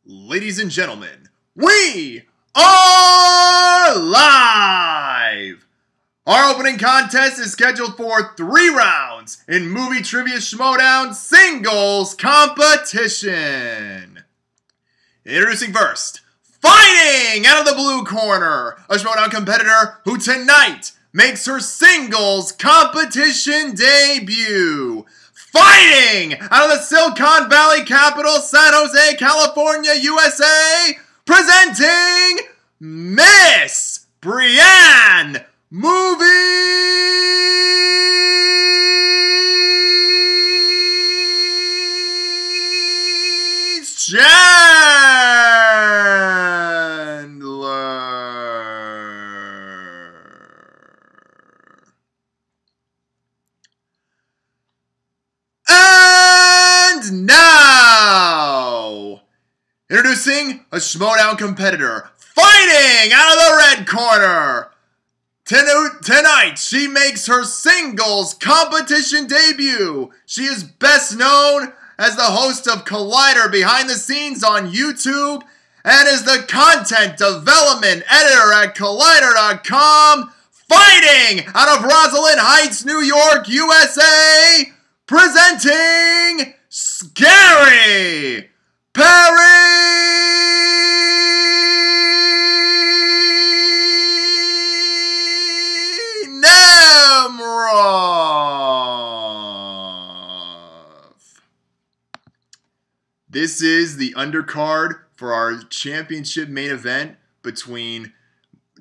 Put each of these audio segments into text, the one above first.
Ladies and gentlemen, we are live! Our opening contest is scheduled for 3 rounds in Movie Trivia SchmoeDown Singles Competition. Introducing first, fighting out of the blue corner, a SchmoeDown competitor who tonight makes her singles competition debut. Fighting out of the Silicon Valley capital, San Jose, California, USA, presenting Miss Brianne Movie Now, introducing a SchmoeDown competitor fighting out of the red corner. Tonight, she makes her singles competition debut. She is best known as the host of Collider behind the scenes on YouTube and is the content development editor at Collider.com. Fighting out of Rosslyn Heights, New York, USA. Presenting Scary Perri Nemiroff. This is the undercard for our championship main event between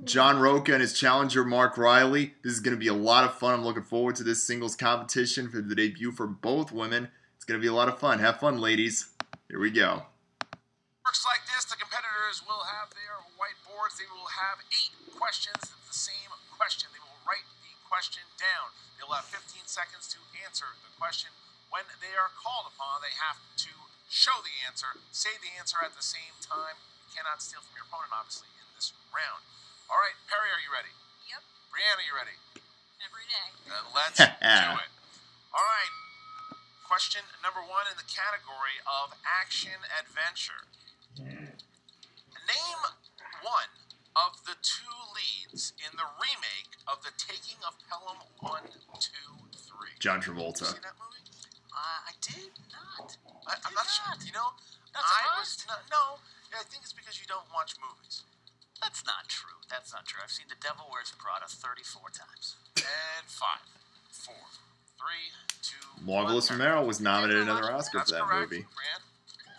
John Roca and his challenger, Mark Riley. This is going to be a lot of fun. I'm looking forward to this singles competition for the debut for both women. It's going to be a lot of fun. Have fun, ladies. Here we go. Works like this. The competitors will have their whiteboards. They will have 8 questions. It's the same question. They will write the question down. They'll have 15 seconds to answer the question. When they are called upon, they have to show the answer, say the answer at the same time. You cannot steal from your opponent, obviously, in this round. All right, Perri, are you ready? Yep. Brianne, are you ready? Every day. Then let's do it. All right. Question number 1 in the category of action-adventure. Name one of the 2 leads in the remake of The Taking of Pelham 1, 2, 3. John Travolta. Did you see that movie? I did not. I'm not sure. You know, Not surprised? No, I think it's because you don't watch movies. That's not true. That's not true. I've seen The Devil Wears Prada 34 times. And 5, 4, 3, 2, Marvelous 1. Romero was nominated another Oscar That's for that correct, movie. Brianne.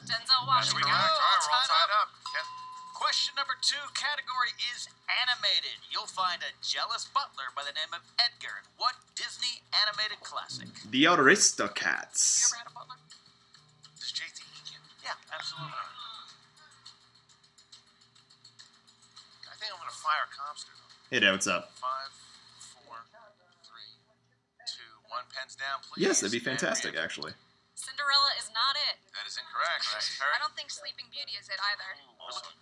Denzel That's Washington. correct. All right, we're all tied up. Ken. Question number 2, category is animated. You'll find a jealous butler by the name of Edgar in what Disney animated classic? The You Aristocats. ever had a butler? Does JT eat you? Yeah, absolutely. I think I'm going to fire Comster, though. Hey, Dad, what's up? 5, 4, 3, 2, 1. Pens down, please. Yes, that'd be And fantastic, Brianne. actually. Cinderella is not it. That is incorrect. Perri? I don't think Sleeping Beauty is it either.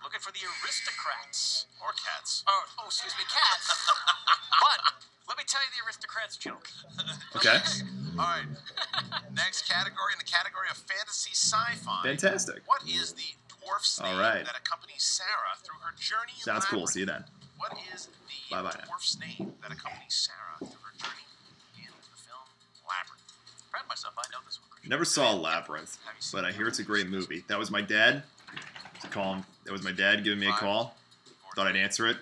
Looking for the aristocrats. Or cats. Oh, excuse me, cats. But let me tell you the aristocrats joke. Okay. All right. Next category, in the category of fantasy sci-fi. Fantastic. What is the dwarf's name All right. that accompanies Sarah through her journey in Sounds cool. Labyrinth? See you then. What is the Bye-bye now. dwarf's name that accompanies Sarah through her journey in the film Labyrinth? Proud of myself, I know this one. Christian. Never saw Labyrinth, but I hear it's a great movie. That was my dad. That was my dad giving me a call. Thought I'd answer it.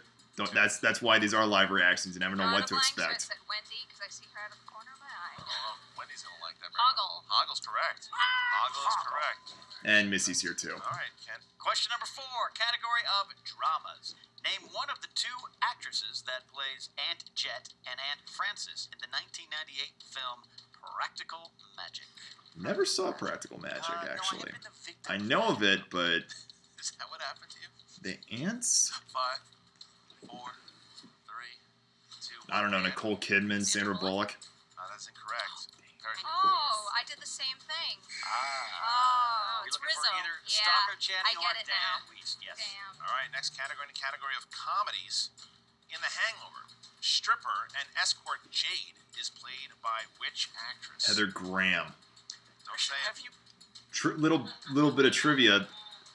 That's why these are live reactions. You never know what to expect. I said Wendy because I see her out of the corner of my eye. Oh, Wendy's going to like that. Hoggle. Hoggle's correct. Hoggle is correct. And Missy's here too. All right, Ken. Question number 4, category of dramas. Name one of the 2 actresses that plays Aunt Jet and Aunt Frances in the 1998 film Practical Magic. Never saw Practical Magic, No, actually. I have been the victim I know of it, but Is that what happened to you? the ants? 5, 4, 3, 2, 1. I don't know. Nicole Kidman, Sandra Bullock. That's incorrect. Perri. Oh, I did the same thing. Oh, We're it's looking Rizzo. for either Yeah, Stalker Channing I get or it Dan now. Weiss. Yes. Damn. All right, next category, in the category of comedies. In The Hangover, stripper and escort Jade is played by which actress? Heather Graham. Don't say Have it. you? Little bit of trivia.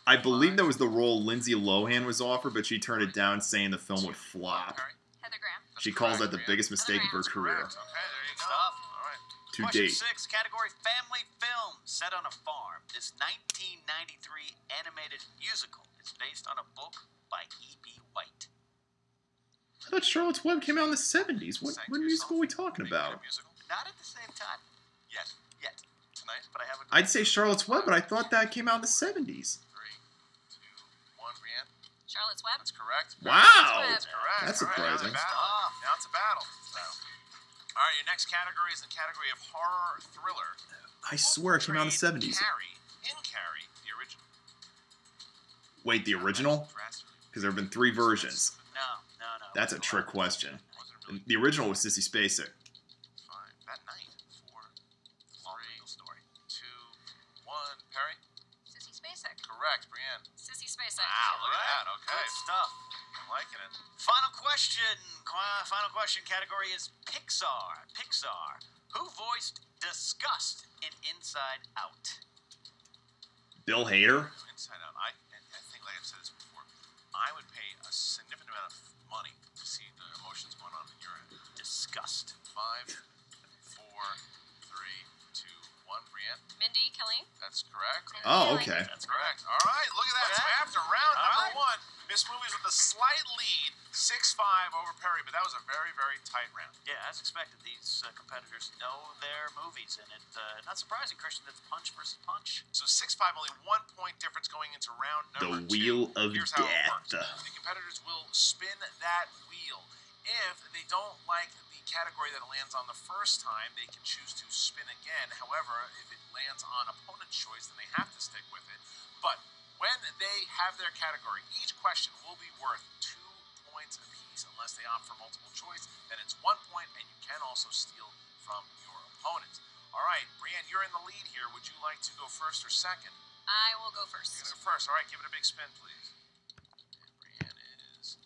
I believe that was the role Lindsay Lohan was offered, but she turned it down, saying the film would flop. Heather Graham. She calls that the biggest mistake of her career. Okay, there you go. Stuff. All right. To Question date. 6, category family film set on a farm. This 1993 animated musical is based on a book by E.B. White. I thought Charlotte's Web came out in the 70s. What musical are we talking about? Not at the same time. Yet. Tonight? But I haven't. I'd say Charlotte's Web, but I thought that came out in the 70s. 3, 2, 1, Brianne. Charlotte's Web. That's correct. Wow! That's correct. That's All right, surprising. now it's a battle. So. All right, your next category is the category of horror thriller. I swear it came out in the 70s. Carrie, the original. Wait, the original? Because there have been 3 versions. No. That's a trick question. Wasn't really The original was Sissy Spacek. fine. That night. 4, 3, story. 2, 1. Perry? Sissy Spacek. Correct. Brianne. Sissy Spacek. Wow, look at that. Okay. Good stuff. I'm liking it. Final question. Final question category is Pixar. Who voiced Disgust in Inside Out? Bill Hader? Inside Out. I think, like I've said this before, I would pay a significant amount of money to see the emotions going on in your end. Disgust. 5, 4, 3, 2, 1. Brianne? Mindy Kaling. That's correct. Oh, okay. That's correct. All right, look at that. So after round number 1, Miss Movies with a slight lead, 6-5 over Perry, but that was a very, very tight round. Yeah, as expected, these competitors know their movies, and it not surprising, Christian, that's punch versus punch. So 6-5, only 1 point difference going into round number 2. The Wheel of Here's how it works. Death. The competitors will spin that wheel. If they don't like the category that it lands on the first time, they can choose to spin again. However, if it lands on opponent's choice, then they have to stick with it. But when they have their category, each question will be worth 2 points apiece unless they opt for multiple choice. Then it's 1 point, and you can also steal from your opponent. All right, Brianne, you're in the lead here. Would you like to go first or second? I will go first. You're going to go first. All right, give it a big spin, please. And Brianne is...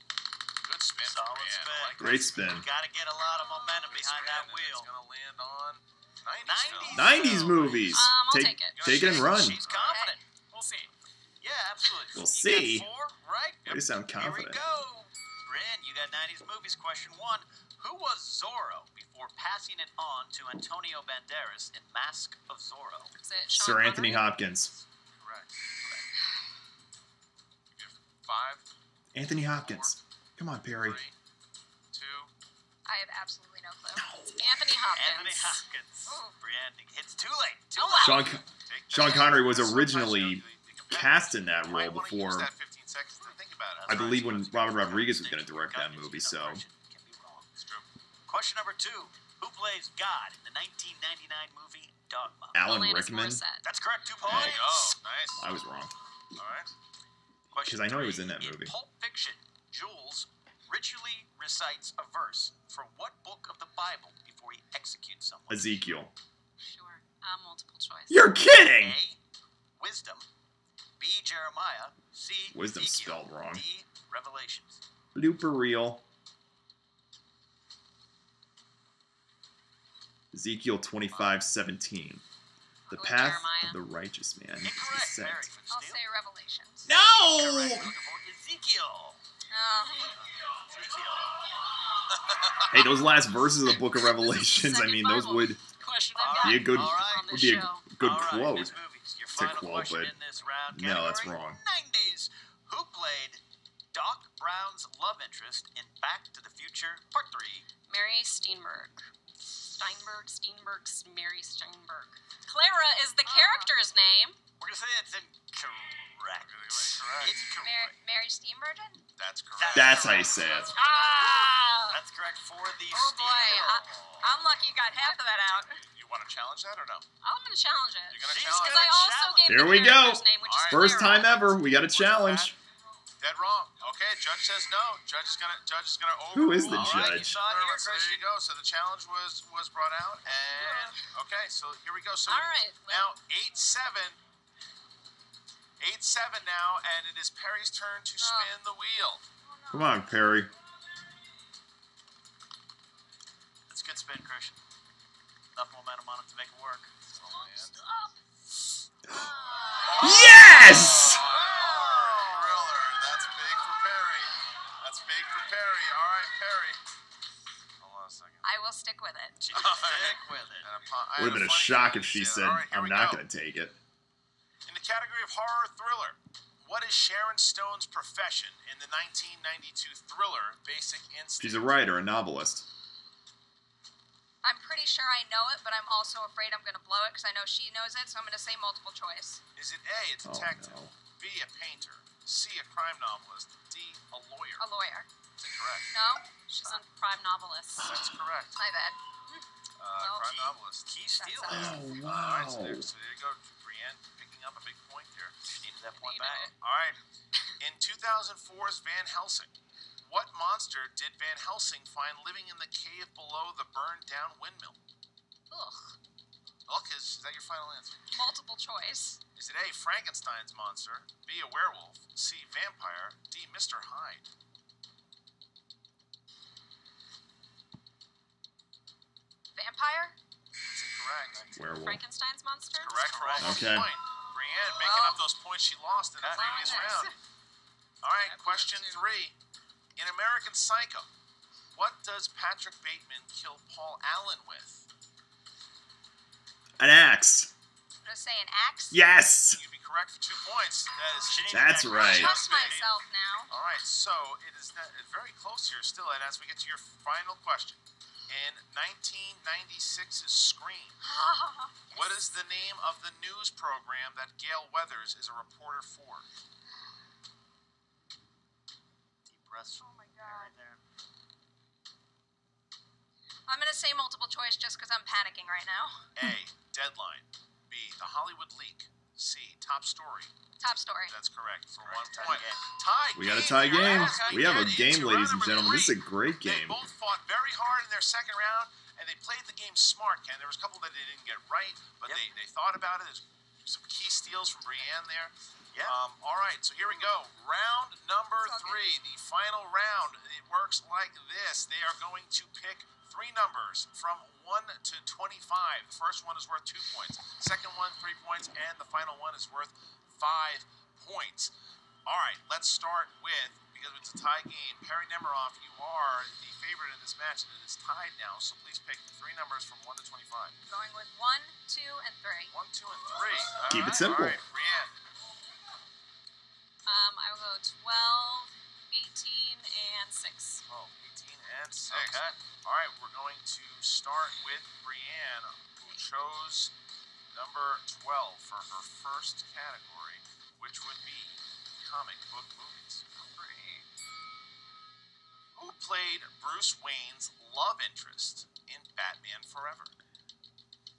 Good spin. Solid Brianne. spin. I like Great that. spin. Got to get a lot of momentum Good behind spin, that and wheel. It's going to land on 90s. 90s movies. I'll take it. Take it and run. She's confident. We'll see. Yeah, absolutely. We'll You see. got 4, right? You sound confident. Here we go. Brian, you got 90s movies. Question 1. Who was Zorro before passing it on to Antonio Banderas in Mask of Zorro? Is it Sir Sean Anthony Connery? Hopkins. Correct. Give 5, Anthony Hopkins. Come on, 3, Perry. 2. I have absolutely no clue. Anthony Hopkins. Anthony Hopkins. Ooh. Brian, it's too late. Too Oh, late. wow. Sean Connery was originally cast in that role Might wanna use before, that 15 seconds to think about it. I believe, when Robert Rodriguez was going to direct that movie, so... Can be wrong. It's true. Question number 2. Who plays God in the 1999 movie Dogma? Alan Alanis Rickman? Morissette. That's correct. 2 There points. you go. Nice. I was wrong. All right. Question 'Cause I know he was 3. in that movie. Pulp Fiction, Jules ritually recites a verse from what book of the Bible before he executes someone? Ezekiel. Sure. Multiple choice. You're kidding! A. Wisdom. B. Jeremiah. C. Wisdom Ezekiel, spelled wrong. D. Revelations. Blooper reel. Ezekiel 25:17. The Go with path Jeremiah. of the righteous man is Incorrect. set. Mary for the I'll steal. say Revelations. No! Correct. Looking for Ezekiel. Ezekiel. Hey, those last verses of the Book of Revelations, I mean, those would Question All I've be a got good, All right. on would this be a show. good All right, quote. Miss Movies, your to final quote, question but in this round. no, that's Category wrong. 90s. Who played Doc Brown's love interest in Back to the Future Part 3? Mary Steenburgen. Mary Steenburgen. Clara is the character's name. We're going to say it's incorrect. Correct. It's correct. Mary Steenburgen? That's correct. That's how you say it. Ah! That's correct for the Oh boy, steal. I'm lucky you got half of that out. You want to challenge that or no? I'm going to challenge it. You're going to She's challenge Because it? I also gave Here the we go. character's name, which is First Clara. time ever, we got a challenge. Dead wrong. Okay, judge says no. Judge is gonna overrule. Who is the All right, you judge? saw it here, So there you Christian. go. So the challenge was brought out, and okay, so here we go. So All right. now 8-7. 8-7 now, and it is Perry's turn to spin the wheel. Come on, Perry. That's a good spin, Christian. Enough momentum on it to make it work. Oh man. Yes! with it. She did stick with it. Would have been a shock if she said, I'm not going to take it. In the category of horror thriller, what is Sharon Stone's profession in the 1992 thriller Basic Instinct? She's a writer, a novelist. I'm pretty sure I know it, but I'm also afraid I'm going to blow it because I know she knows it, so I'm going to say multiple choice. Is it A, a detective, B, a painter, C, a crime novelist, D, a lawyer? A lawyer. That's incorrect. No? She's a crime novelist. That's correct. My bad. Crime novelist. Key steal. Oh, All right, wow. so there you go. Brianne picking up a big point there. She needed that point Needed back. it. All right. In 2004's Van Helsing, what monster did Van Helsing find living in the cave below the burned-down windmill? Ugh. Look, is that your final answer? Multiple choice. Is it A, Frankenstein's monster, B, a werewolf, C, vampire, D, Mr. Hyde? Vampire? That's incorrect. Werewolf. Frankenstein's monster? Correct for almost Okay. a point. Brianne making up those points she lost in the Okay. previous Nice. round. All right, question 3. In American Psycho, what does Patrick Bateman kill Paul Allen with? An axe. I'm going to say an axe. Yes! You'd be correct for 2 points. That is She needed That's that right. Trust myself now. All right, so it is very close here still, and as we get to your final question. In 1996's Scream, what is the name of the news program that Gail Weathers is a reporter for? Deep breaths. Oh my God. Right there. I'm going to say multiple choice just because I'm panicking right now. A, Deadline. B, The Hollywood Leak. C, Top Story. Top story. That's correct for 1 Tie point. game. Tie We got a game. tie game. Yes, We have a get game, into ladies round and gentlemen. number This is a 3. great They game. both fought very hard in their second round, and they played the game smart, Ken. There was a couple that they didn't get right, but Yep. they thought about it. There's some key steals from Brianne there. Yeah. All right, so here we go. Round number 3, the final round. It works like this. They are going to pick 3 numbers from 1 to 25. The first one is worth 2 points. Second one, 3 points, and the final one is worth 5 points. All right, let's start with, because it's a tie game, Perri Nemiroff, you are the favorite in this match, and it is tied now, so please pick 3 numbers from 1 to 25. Going with 1, 2, and 3. 1, 2, and 3. All Keep it right, simple. All right, Brianne. I will go 12, 18, and 6. 12, 18, and 6. Okay. All right, we're going to start with Brianne, who chose number 12 for her first category, which would be comic book movies. Who played Bruce Wayne's love interest in Batman Forever?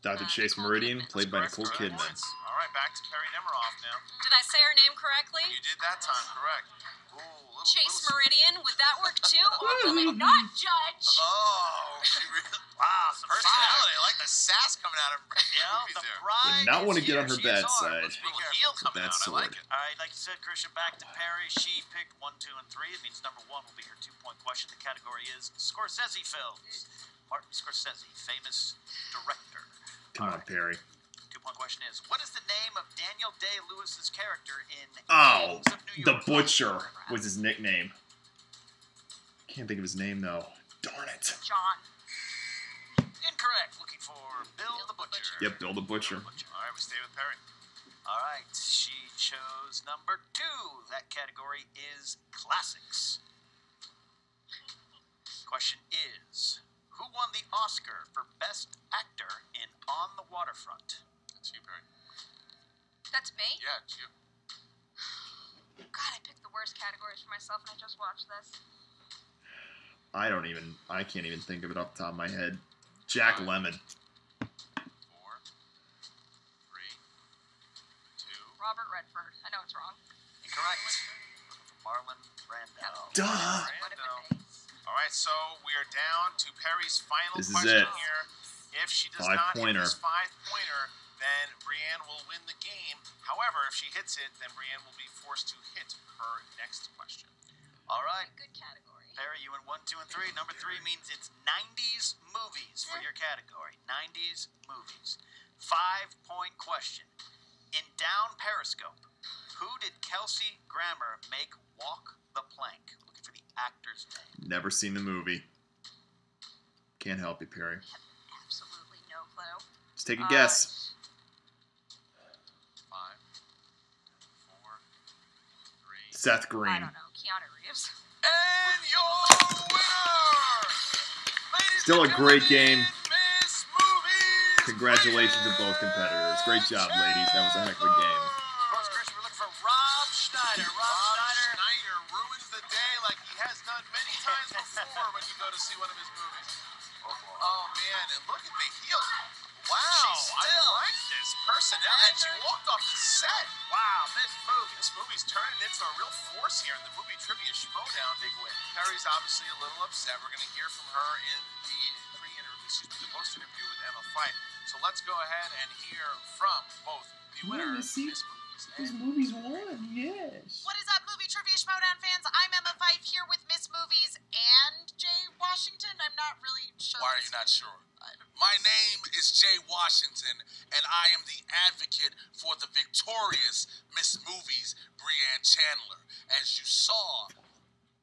Dr. Chase Nicole Meridian, Kidman. played by Correct, Nicole correct Kidman. points. All right, back to Perri Nemiroff now. Did I say her name correctly? You did that time, correct. Ooh, little, Chase little- Meridian. Would that work too? Or will it not judge? Oh, she really. Wow, some Personality. I like the sass coming out of her Yeah, movies the there. bride Would not want to is get on here. her She is bad on. side. Let's be Little careful. heel coming That out. I like sword. it. All right, like you said, Christian, back to Perry. She picked 1, 2, and 3. It means number 1 will be your 2-point question. The category is Scorsese films. Martin Scorsese, famous director. Come on, Perry. 2-point question is, what is the name of Daniel Day-Lewis's character in Oh, Gangs of New the York? Butcher was his nickname. Can't think of his name, though. Darn it. John. Incorrect. Looking for Bill the Butcher. Yep, Bill the Butcher. All right, we stay with Perry. All right, she chose number 2. That category is classics. Question is, who won the Oscar for Best Actor in On the Waterfront? That's you, Perry. That's me? Yeah, it's you. God, I picked the worst categories for myself and I just watched this. I can't even think of it off the top of my head. Jack Lemmon. 4, 3, 2. Robert Redford. I know it's wrong. Incorrect. Looking for Marlon Brando. Duh. What if Brando. it pays? All right, so we are down to Perry's final This is question it. here. If she does 5-pointer. not hit this 5-pointer, then Brianne will win the game. However, if she hits it, then Brianne will be forced to hit her next question. All right, Good category. Perry, you in 1, 2, and 3. Number 3 means it's 90s movies for your category. 90s movies. 5-point question. In Down Periscope, who did Kelsey Grammer make walk the plank? Looking for the actor's name. Never seen the movie. Can't help you, Perri. Absolutely no clue. Just take a guess. 5, 4, 3. Seth Green. I don't know. Keanu Reeves. And your winner, ladies Still a and great gentlemen, game. Miss Movies, Congratulations to both competitors. Great job, ladies. That was a heck of a game. Coach Chris, we're looking for Rob Schneider. Rob Schneider. Schneider ruins the day like he has done many times before when you go to see one of his movies. Oh man, and look at the heels. Wow, I like this personnel. And she walked off the set. Wow, this movie. This movie's turning into a real force here in the movie trivia SchmoeDown. Big win. Perri's obviously a little upset. We're going to hear from her in the post-interview with Emma Fight. So let's go ahead and hear from both the winner, Miss Movies, These movies won, yes. What is up, movie trivia SchmoeDown fans? I'm Emma Fife here with Miss Movies and Jay Washington. I'm not really sure. Why are you not sure? My name is Jay Washington, and I am the advocate for the victorious Miss Movies, Brianne Chandler. As you saw,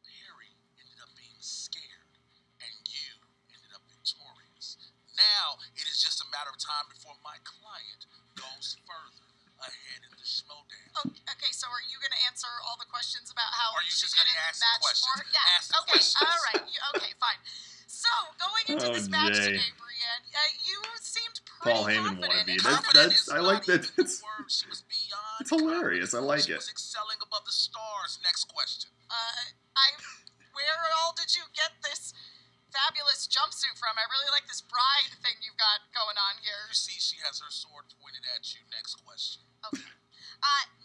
Perri ended up being scared, and you ended up victorious. Now, it is just a matter of time before my client goes further ahead in the SchmoeDown. Okay, so are you going to answer all the questions about how Are you she just going to didn't ask the match questions? for her? Yeah. Ask the Okay. questions. All right. Okay. Fine. So going into this match Jay. today, Brianne, you seemed pretty Paul Heyman confident. wannabe. That's I like that. It's She was beyond it's hilarious. I like She it. was excelling above the stars. Next question. Where all did you get this fabulous jumpsuit from? I really like this bride thing you've got going on here. You see, she has her sword pointed at you. Next question. Okay.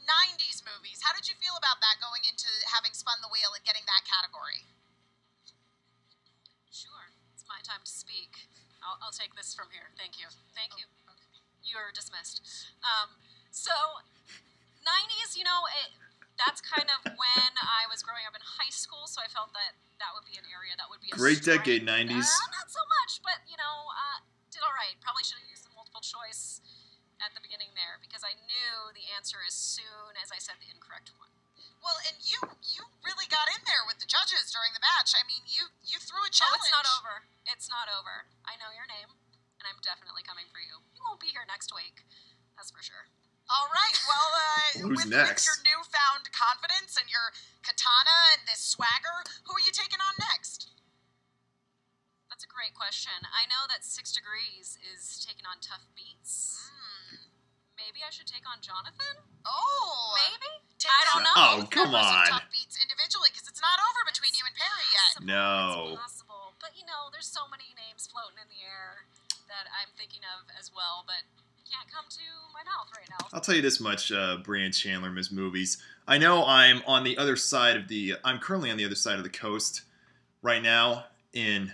90s movies. How did you feel about that going into having spun the wheel and getting that category? Sure, it's my time to speak. I'll take this from here. Thank you. Thank you. You're dismissed. So, 90s, that's kind of when I was growing up in high school, so I felt that that would be an area that would be a Great strength. decade, 90s. Not so much, but, did all right. Probably should have used the multiple choice at the beginning there, because I knew the answer as soon as I said the incorrect one. Well, and you really got in there with the judges during the match. I mean, you threw a Oh, challenge. it's not over. It's not over. I know your name, and I'm definitely coming for you. You won't be here next week. That's for sure. All right. Well, Who's with next? your newfound confidence and your katana and this swagger, who are you taking on next? That's a great question. I know that 6 Degrees is taking on Tough Beats. Maybe I should take on Jonathan? Oh. Maybe? Take I don't down know. Oh, both come members of on. Tough Beats individually, because it's not over between you and Perri yet. No. It's possible. But, there's so many names floating in the air that I'm thinking of as well, but can't come to my mouth right now. I'll tell you this much, Brianne Chandler, Miss Movies. I know I'm on the other side of I'm currently on the other side of the coast right now in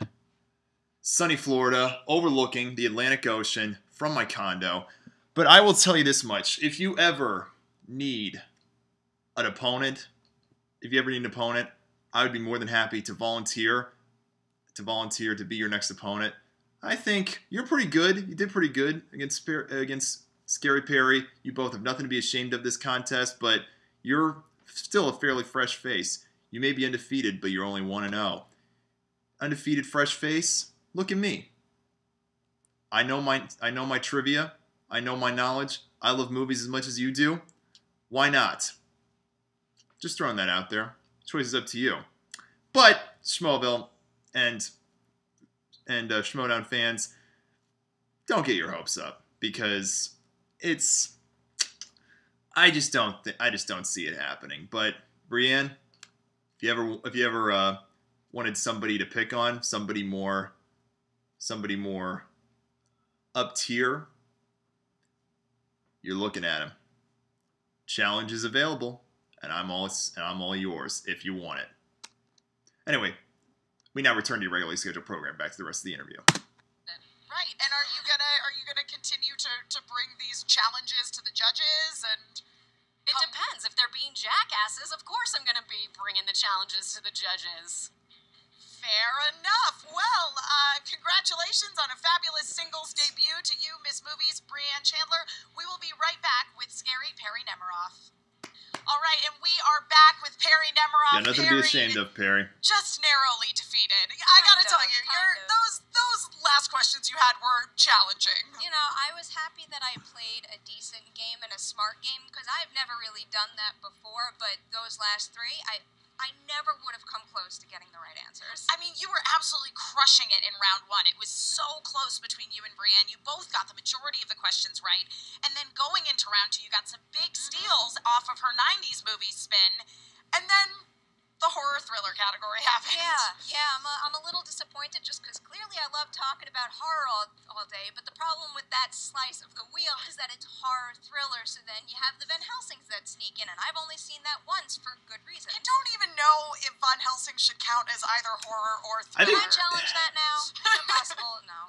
sunny Florida, overlooking the Atlantic Ocean from my condo. But I will tell you this much. If you ever need an opponent, I would be more than happy to volunteer to be your next opponent. I think you're pretty good. You did pretty good against Scary Perri. You both have nothing to be ashamed of this contest, but you're still a fairly fresh face. You may be undefeated, but you're only 1-0. Undefeated fresh face? Look at me. I know my trivia. I know my knowledge. I love movies as much as you do. Why not? Just throwing that out there. Choice is up to you. But Schmoeville and SchmoeDown fans, don't get your hopes up, because I just don't see it happening. But Brianne, if you ever wanted somebody to pick on, somebody more up tier, you're looking at him. Challenge is available, and I'm all yours if you want it. Anyway, we now return to your regularly scheduled program. Back to the rest of the interview. Right. And are you gonna continue to bring these challenges to the judges and? It depends. If they're being jackasses, of course I'm going to be bringing the challenges to the judges. Fair enough. Well, congratulations on a fabulous singles debut to you, Miss Movies, Brianne Chandler. We will be right back with Scary Perri Nemiroff. All right, and we are back with Perri Nemiroff. Yeah, nothing to be ashamed of, Perri. Just narrowly defeated. I gotta tell you, kind of. those last questions you had were challenging. You know, I was happy that I played a decent game and a smart game because I've never really done that before, but those last three, I never would have come close to getting the right answers. I mean, you were absolutely crushing it in round one. It was so close between you and Brianne. You both got the majority of the questions right. And then going into round two, you got some big steals off of her 90s movie spin. And then the horror thriller category happened. Yeah, I'm a little disappointed just because clearly I love talking about horror all day, but the problem with that slice of the wheel is that it's horror thriller, so then you have the Van Helsings that sneak in, and I've only seen that once for good reason. I don't even know if Van Helsing should count as either horror or thriller. Can I challenge that now? Is it possible? No.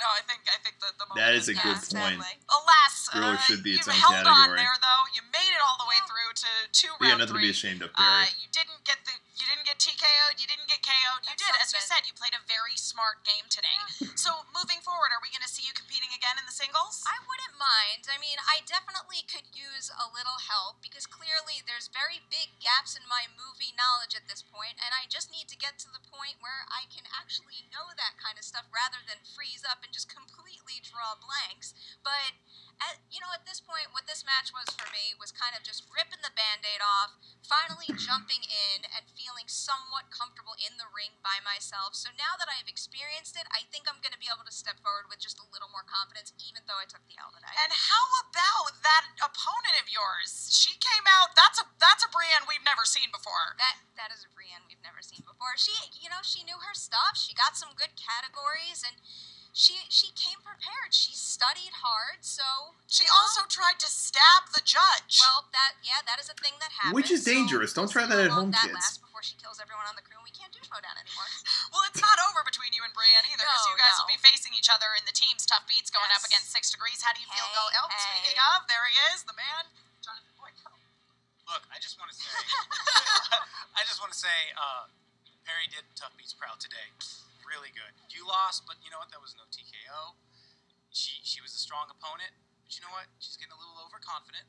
No, I think the moment That is a is good passed. point. Sadly. Alas, Thriller should be its you own held on category. there though. You made it all the way through to We got round nothing to three. be ashamed of, Perri. You didn't get TKO'd. You didn't get KO'd. You That's did, as you something. said. You played a very smart game today. So moving forward, are we going to see you competing again in the singles? I wouldn't mind. I mean, I definitely could use a little help because clearly there's very big gaps in my movie knowledge at this point, and I just need to get to the point where I can actually know that kind of stuff rather than freeze up and just completely draw blanks. But at this point, what this match was for me was kind of just ripping the Band-Aid off, finally jumping in and feeling somewhat comfortable in the ring by myself. So now that I've experienced it, I think I'm going to be able to step forward with just a little more confidence, even though I took the L today. And how about that opponent of yours? She came out. That's a Brianne we've never seen before. That is a Brianne we've never seen before. She knew her stuff. She got some good categories, and she came prepared. She studied hard, so She also tried to stab the judge. well, that is a thing that happens. Which is dangerous. Don't try that at home, that kids. lasts before she kills everyone on the crew. We can't do SchmoeDown anymore. Well, it's not over between you and Brianne either, because No, you guys no. will be facing each other in the teams tough beats going up Yes. against 6 Degrees. How do you feel? Hey, Oh, hey. speaking of, there he is, the man, Jonathan Boyko. Look, I just want to say, Perri did Tough Beats proud today. Really good. You lost, but you know what? That was no TKO. She was a strong opponent, but you know what? She's getting a little overconfident.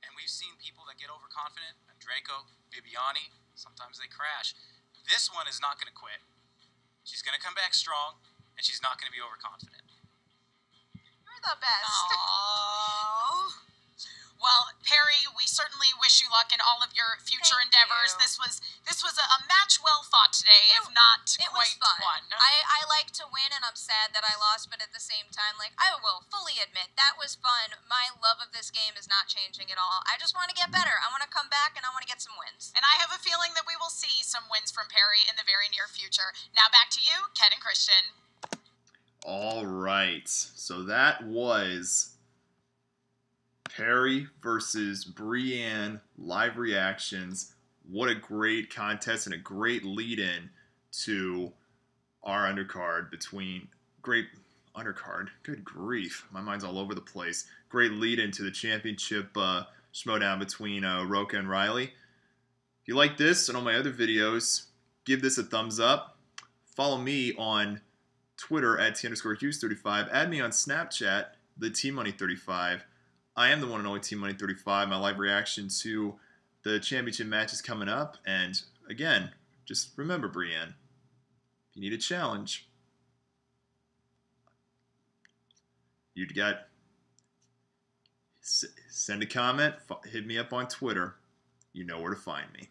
And we've seen people that get overconfident. Draco, Bibiani, sometimes they crash. This one is not going to quit. She's going to come back strong, and she's not going to be overconfident. You're the best. Aww. Well, Perri, we certainly wish you luck in all of your future Thank endeavors. you. This was a match well fought today, if not It was quite fun. one. I like to win, and I'm sad that I lost, but at the same time, I will fully admit, that was fun. My love of this game is not changing at all. I just want to get better. I want to come back, and I want to get some wins. And I have a feeling that we will see some wins from Perri in the very near future. Now back to you, Ken and Christian. All right. So that was Perri versus Brianne live reactions. What a great contest and a great lead-in to our undercard between great undercard. Good grief, my mind's all over the place. Great lead-in to the championship schmoedown between Roca and Riley. If you like this and all my other videos, give this a thumbs up. Follow me on Twitter at T_Hughes35. Add me on Snapchat, the T-Money35. I am the one and only Team Money 35. My live reaction to the championship match is coming up. And again, just remember, Brianne, if you need a challenge, send a comment, hit me up on Twitter. You know where to find me.